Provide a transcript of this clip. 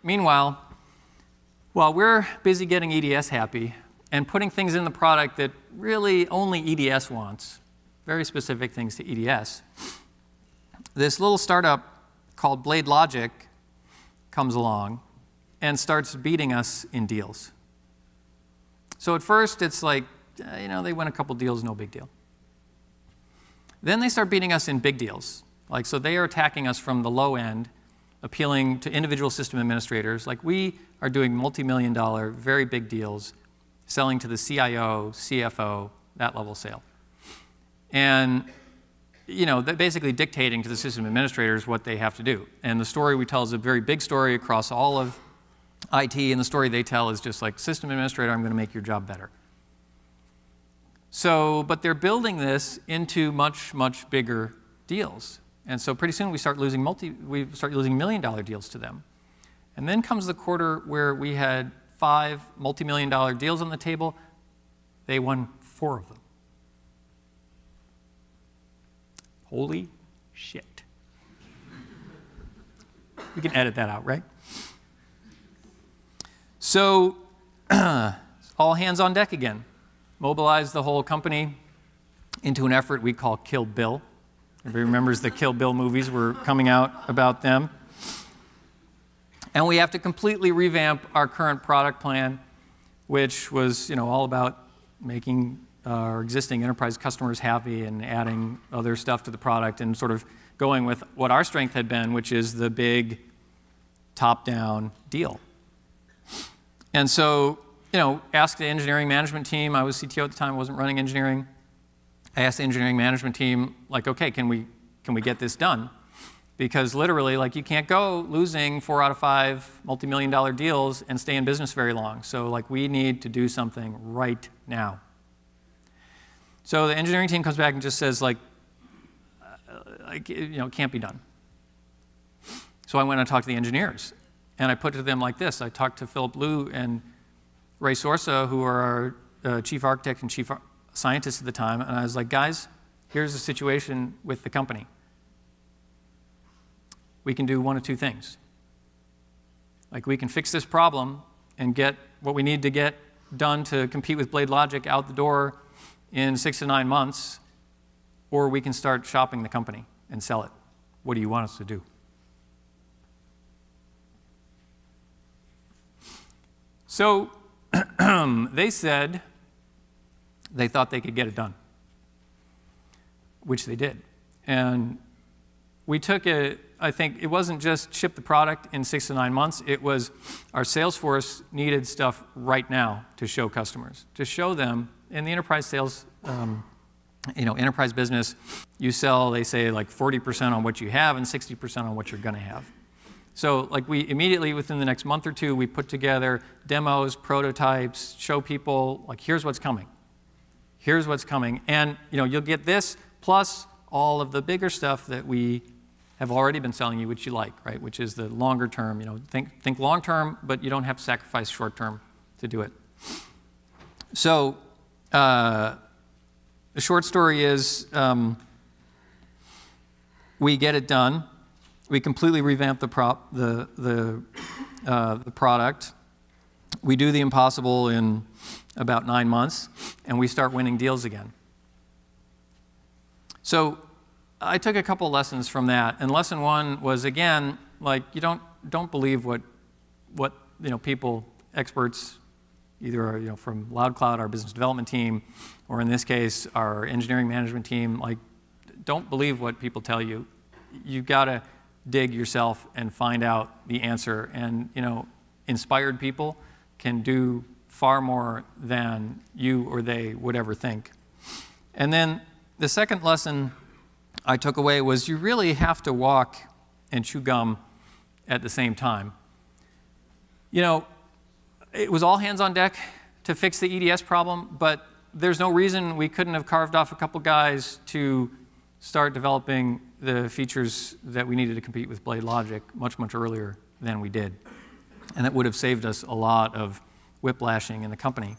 meanwhile, while we're busy getting EDS happy and putting things in the product that really only EDS wants, very specific things to EDS, this little startup called BladeLogic comes along and starts beating us in deals. So at first, it's like, they win a couple deals, no big deal. Then they start beating us in big deals. So they are attacking us from the low end, appealing to individual system administrators. We are doing multi-million-dollar, very big deals, selling to the CIO, CFO, that level sale. And they're basically dictating to the system administrators what they have to do. And the story we tell is a very big story across all of IT, and the story they tell is just like, system administrator, I'm going to make your job better. But they're building this into much, much bigger deals. And so pretty soon we start losing million-dollar deals to them. And then comes the quarter where we had 5 multi-million-dollar deals on the table. They won 4 of them. Holy shit. We can edit that out, right? So all hands on deck again. Mobilize the whole company into an effort we call Kill Bill. Everybody remembers the Kill Bill movies were coming out about them. And we have to completely revamp our current product plan, which was all about making our existing enterprise customers happy and adding other stuff to the product and sort of going with what our strength had been, which is the big top-down deal. And so, asked the engineering management team. I was CTO at the time, I wasn't running engineering. I asked the engineering management team, okay, can we get this done? Because literally, you can't go losing 4 out of 5 multi-million-dollar deals and stay in business very long. So, we need to do something right now. So the engineering team comes back and just says, it can't be done. So I went and talked to the engineers, and I put it to them like this. I talked to Philip Liu and Ray Sorsa, who are our chief architect and chief scientist at the time, and I was like, guys, here's the situation with the company. We can do one of 2 things. We can fix this problem and get what we need to get done to compete with BladeLogic out the door in 6 to 9 months, or we can start shopping the company and sell it. What do you want us to do? So they said they thought they could get it done, which they did. And we took it, I think it wasn't just ship the product in 6 to 9 months, it was our sales force needed stuff right now to show customers, to show them. In the enterprise sales, enterprise business, you sell, they say, 40% on what you have and 60% on what you're going to have. So we immediately, within the next month or 2, we put together demos, prototypes, show people, here's what's coming. Here's what's coming. And you'll get this plus all of the bigger stuff that we have already been selling you, which you like, right? Which is the longer term. Think long term, but you don't have to sacrifice short term to do it. So the short story is we get it done. We completely revamp the product. We do the impossible in about 9 months, and we start winning deals again. So I took a couple lessons from that, and lesson 1 was, again, you don't believe what people, experts, either from LoudCloud, our business development team, or in this case, our engineering management team. Don't believe what people tell you. You've got to dig yourself and find out the answer. And inspired people can do far more than you or they would ever think. And then the second lesson I took away was you really have to walk and chew gum at the same time. It was all hands on deck to fix the EDS problem, but there's no reason we couldn't have carved off a couple guys to start developing the features that we needed to compete with BladeLogic much, much earlier than we did. And that would have saved us a lot of whiplashing in the company.